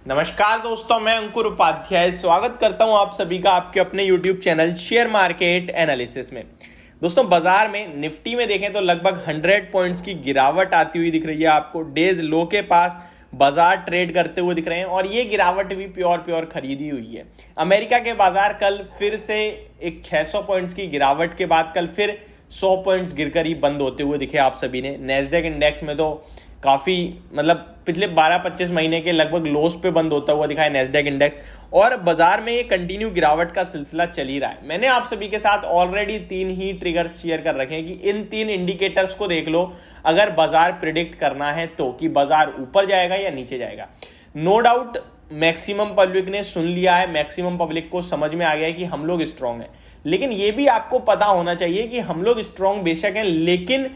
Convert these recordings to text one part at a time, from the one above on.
नमस्कार दोस्तों, मैं अंकुर उपाध्याय स्वागत करता हूं आप सभी का आपके अपने YouTube channel share market analysis में। दोस्तों, बाजार में निफ्टी में देखें तो लगभग 100 पॉइंट्स की गिरावट आती हुई दिख रही है। आपको डेज लो के पास बाजार ट्रेड करते हुए दिख रहे हैं और ये गिरावट भी प्योर खरीदी हुई है। अमेरिका के बाजार कल फिर से एक 600 पॉइंट्स की गिरावट के बाद कल फिर 100 पॉइंट्स गिरकर ही बंद होते हुए दिखे आप सभी ने। नैस्डैक इंडेक्स में तो काफी पिछले 12-25 महीने के लगभग लोस पे बंद होता हुआ दिखा है नैस्डैक इंडेक्स, और बाजार में ये कंटिन्यू गिरावट का सिलसिला चल ही रहा है। मैंने आप सभी के साथ ऑलरेडी 3 ही ट्रिगर्स शेयर कर रखे हैं कि इन 3 इंडिकेटर्स को देख लो अगर बाजार प्रिडिक्ट करना है तो, कि बाजार ऊपर जाएगा या नीचे जाएगा। नो डाउट मैक्सिमम पब्लिक ने सुन लिया है, मैक्सिमम पब्लिक को समझ में आ गया है कि हम लोग स्ट्रांग हैं, लेकिन ये भी आपको पता होना चाहिए कि हम लोग स्ट्रांग बेशक हैं, लेकिन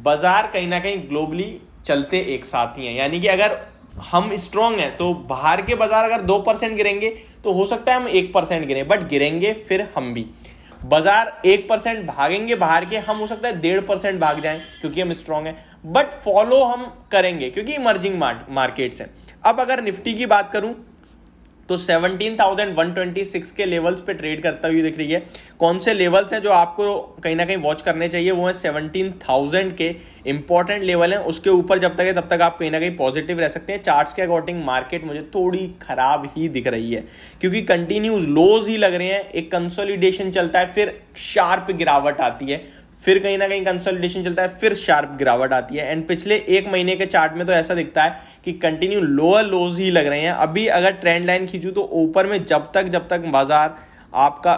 बाजार कहीं ना कहीं ग्लोबली चलते एक साथ ही हैं। यानी कि अगर हम स्ट्रांग हैं तो बाहर के बाजार अगर 2% गिरेंगे तो हो सकता है हम 1% गिरें, बट गिरेंगे फिर हम भी। बाजार 1% भागेंगे बाहर के, हम हो सकता है 1.5% भाग जाएं क्योंकि हम स्ट्रांग हैं, बट फॉलो हम करेंगे क्योंकि इमर्जिंग मार्केट्स हैं। अब अगर निफ्टी की बात करूं तो 17,126 के लेवल्स पे ट्रेड करता हुई दिख रही है। कौन से लेवल्स हैं जो आपको कहीं ना कहीं वॉच करने चाहिए, वो है 17,000 के इंपॉर्टेंट लेवल हैं। उसके ऊपर जब तक है तब तक आप कहीं ना कहीं पॉजिटिव रह सकते हैं। चार्ट्स के अकॉर्डिंग मार्केट मुझे थोड़ी खराब ही दिख रही है क्योंकि कंटिन्यूज लोज ही लग रहे हैं। एक कंसोलिडेशन चलता है, फिर शार्प गिरावट आती है, फिर कहीं ना कहीं कंसोलिडेशन चलता है, फिर शार्प गिरावट आती है। एंड पिछले 1 महीने के चार्ट में तो ऐसा दिखता है कि कंटिन्यू लोअर लोज ही लग रहे हैं। अभी अगर ट्रेंड लाइन खींचूं तो ऊपर में जब तक बाजार आपका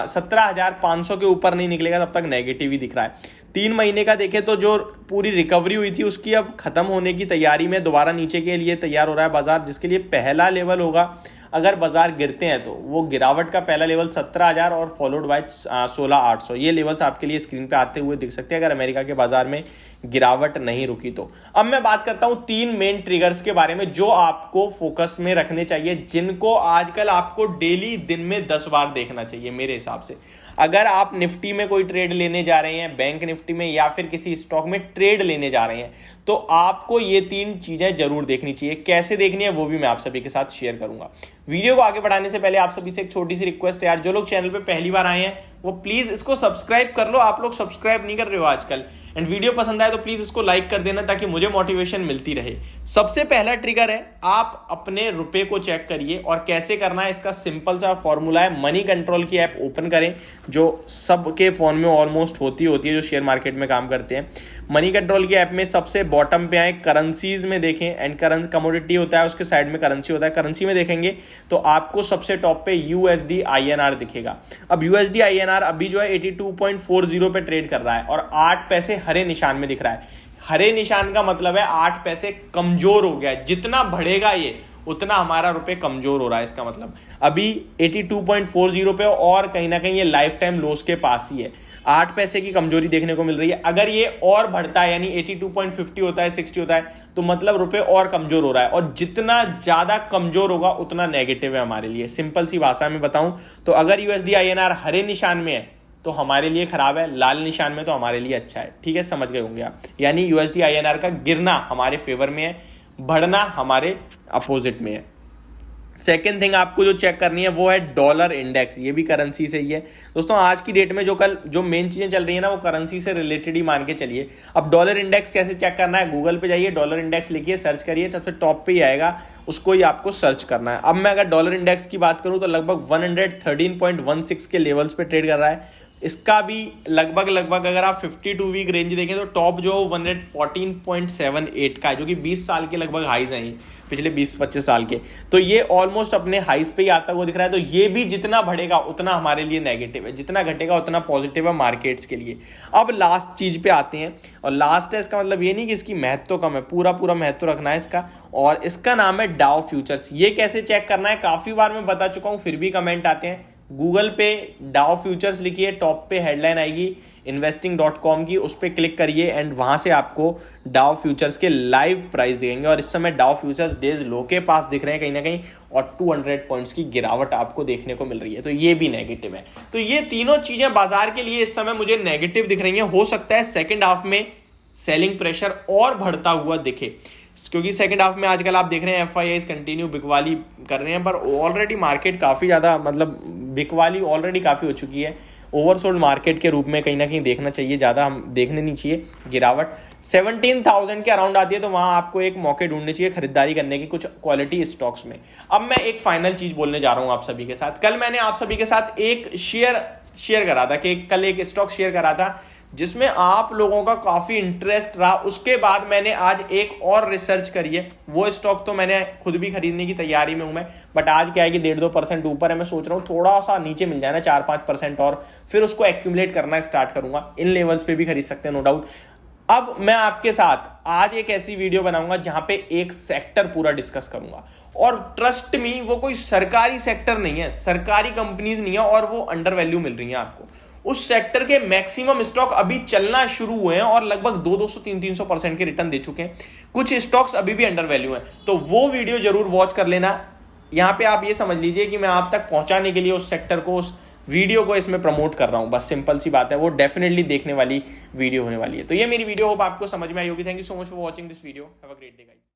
17,500 के ऊपर नहीं निकलेगा तब तक नेगेटिव ही दिख रहा है। 3 महीने का देखें तो जो पूरी रिकवरी हुई थी उसकी अब खत्म होने की तैयारी में दोबारा नीचे के लिए तैयार हो रहा है बाजार, जिसके लिए पहला लेवल होगा अगर बाजार गिरते हैं तो वो गिरावट का पहला लेवल 17,000 और फॉलोड बाय 16,800। ये लेवल्स आपके लिए स्क्रीन पे आते हुए दिख सकते हैं अगर अमेरिका के बाजार में गिरावट नहीं रुकी तो। अब मैं बात करता हूं 3 मेन ट्रिगर्स के बारे में जो आपको फोकस में रखने चाहिए, जिनको आजकल आपको डेली दिन में 10 बार देखना चाहिए मेरे हिसाब से। अगर आप निफ्टी में कोई ट्रेड लेने जा रहे हैं, बैंक निफ्टी में या फिर किसी स्टॉक में ट्रेड लेने जा रहे हैं, तो आपको ये 3 चीजें जरूर देखनी चाहिए। कैसे देखनी है वो भी मैं आप सभी के साथ शेयर करूंगा। वीडियो को आगे बढ़ाने से पहले आप सभी से एक छोटी सी रिक्वेस्ट है यार, जो लोग चैनल पे पहली बार आए हैं वो प्लीज इसको सब्सक्राइब कर लो। आप लोग सब्सक्राइब नहीं कर रहे हो आजकल। एंड वीडियो पसंद आए तो प्लीज इसको लाइक कर देना ताकि मुझे मोटिवेशन मिलती रहे। सबसे पहला ट्रिगर है, आप अपने रुपए को चेक करिए, और कैसे करना है इसका सिंपल सा फॉर्मूला है। मनी कंट्रोल की ऐप ओपन करें, जो सबके फोन में ऑलमोस्ट होती है जो शेयर मार्केट में काम करते हैं। मनी कंट्रोल की ऐप में सबसे बॉटम पे आए, करेंसीज में देखें, एंड कमोडिटी होता है उसके साइड में करेंसी होता है। करेंसी में देखेंगे तो आपको सबसे टॉप पे USD INR दिखेगा। अब USD INR अभी जो है 82.40 पे ट्रेड कर रहा है और 8 पैसे हरे निशान में दिख रहा है। हरे निशान का मतलब है 8 पैसे कमजोर हो गया है। जितना बढ़ेगा ये उतना हमारा रुपए कमजोर हो रहा है। इसका मतलब अभी 82.40 पे और कहीं ना कहीं ये लाइफ टाइम लोस के पास ही है। 8 पैसे की कमजोरी देखने को मिल रही है। अगर ये और बढ़ता है यानी 82.50 होता है, 60 होता है, तो मतलब रुपए और कमजोर हो रहा है, और जितना ज्यादा कमजोर होगा उतना नेगेटिव है हमारे लिए। सिंपल सी भाषा में बताऊं तो अगर USD INR हरे निशान में है तो हमारे लिए खराब है, लाल निशान में तो हमारे लिए अच्छा है। ठीक है, समझ गए होंगे आप। यानी USD INR का गिरना हमारे फेवर में है, बढ़ना हमारे अपोजिट में है। सेकेंड थिंग आपको जो चेक करनी है वो है डॉलर इंडेक्स। ये भी करेंसी से ही है दोस्तों। आज की डेट में जो मेन चीजें चल रही है ना वो करेंसी से रिलेटेड ही मान के चलिए। अब डॉलर इंडेक्स कैसे चेक करना है, गूगल पे जाइए, डॉलर इंडेक्स लिखिए, सर्च करिए, सबसे टॉप पे ही आएगा, उसको ही आपको सर्च करना है। अब मैं अगर डॉलर इंडेक्स की बात करूं तो लगभग 113.16 के लेवल्स पे ट्रेड कर रहा है। इसका भी लगभग अगर आप 52 वीक रेंज देखें तो टॉप जो 114.78 का है, जो कि 20 साल के लगभग हाइज हैं पिछले 20-25 साल के। तो ये ऑलमोस्ट अपने हाइज पे ही आता हुआ दिख रहा है। तो ये भी जितना बढ़ेगा उतना हमारे लिए नेगेटिव है, जितना घटेगा उतना पॉजिटिव है मार्केट्स के लिए। अब लास्ट चीज पे आते हैं, और लास्ट है इसका मतलब ये नहीं कि इसकी महत्व कम है, पूरा महत्व रखना है इसका, और इसका नाम है डाउ फ्यूचर्स। ये कैसे चेक करना है काफी बार मैं बता चुका हूं, फिर भी कमेंट आते हैं। गूगल पे डाउ फ्यूचर्स लिखिए, टॉप पे हेडलाइन आएगी investing.com की, उस पर क्लिक करिए एंड वहां से आपको डाउ फ्यूचर्स के लाइव प्राइस दिखेंगे। और इस समय डाउ फ्यूचर्स डेज लो के पास दिख रहे हैं कहीं ना कहीं, और 200 पॉइंट्स की गिरावट आपको देखने को मिल रही है। तो ये भी नेगेटिव है। तो ये तीनों चीजें बाजार के लिए इस समय मुझे नेगेटिव दिख रही है। हो सकता है सेकेंड हाफ में सेलिंग प्रेशर और बढ़ता हुआ दिखे। क्योंकि सेकंड हाफ में आजकल आप देख रहे हैं एफआईआईज कंटिन्यू बिकवाली कर रहे हैं, पर ऑलरेडी मार्केट काफ़ी ज़्यादा मतलब बिकवाली ऑलरेडी काफ़ी हो चुकी है। ओवरसोल्ड मार्केट के रूप में कहीं ना कहीं देखना चाहिए, ज़्यादा हम देखने नहीं चाहिए गिरावट। 17,000 के अराउंड आती है तो वहाँ आपको एक मौके ढूंढने चाहिए खरीदारी करने की कुछ क्वालिटी स्टॉक्स में। अब मैं एक फाइनल चीज़ बोलने जा रहा हूँ आप सभी के साथ। कल मैंने आप सभी के साथ एक शेयर करा था कि कल एक स्टॉक शेयर करा था जिसमें आप लोगों का काफी इंटरेस्ट रहा। उसके बाद मैंने आज एक और रिसर्च करी है। वो स्टॉक तो मैंने खुद भी खरीदने की तैयारी में हूं मैं, बट आज क्या है कि 1.5-2% ऊपर है। मैं सोच रहा हूं थोड़ा सा नीचे मिल जाए ना 4-5% और फिर उसको एक्यूमुलेट करना स्टार्ट करूंगा। इन लेवल्स पे भी खरीद सकते हैं नो डाउट। अब मैं आपके साथ आज एक ऐसी वीडियो बनाऊंगा जहां पे एक सेक्टर पूरा डिस्कस करूंगा, और ट्रस्ट मी वो कोई सरकारी सेक्टर नहीं है, सरकारी कंपनीज नहीं है, और वो अंडर वैल्यू मिल रही है आपको। उस सेक्टर के मैक्सिमम स्टॉक अभी चलना शुरू हुए हैं और लगभग 200-300% के रिटर्न दे चुके हैं। कुछ स्टॉक्स अभी भी अंडर वैल्यू हैं, तो वो वीडियो जरूर वॉच कर लेना। यहां पे आप ये समझ लीजिए कि मैं आप तक पहुंचाने के लिए उस सेक्टर को, उस वीडियो को इसमें प्रमोट कर रहा हूं, बस सिंपल सी बात है। वो डेफिनेटली देखने वाली वीडियो होने वाली है। तो ये मेरी वीडियो होप आपको समझ में आई होगी। Thank you so much for watching this video. Have a great day guys.